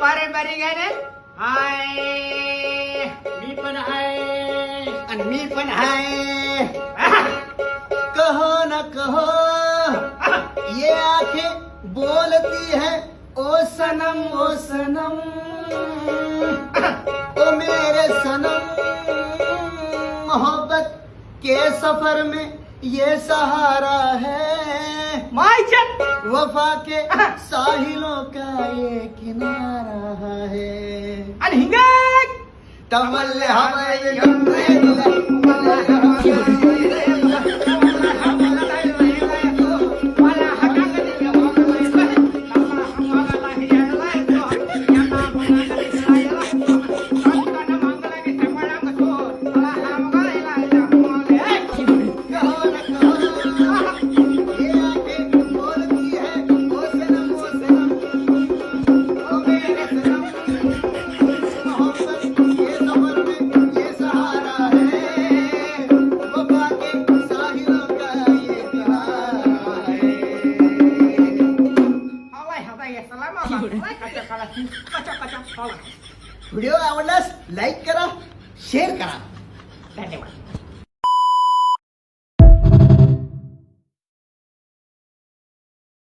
पारंपरिक गाणे हाय मी पण आहे आणि मी पण हाय कहो न कहो ये आंखें बोलती है ओ सनम ओ मेरे सनम मोहब्बत के सफर में ये सहारा है मायचन वफा के साहिलों का ये किनारा है आणि हिंगक तमल्ले हवाई व्हिडिओ आवडल्यास लाईक करा शेअर करा धन्यवाद.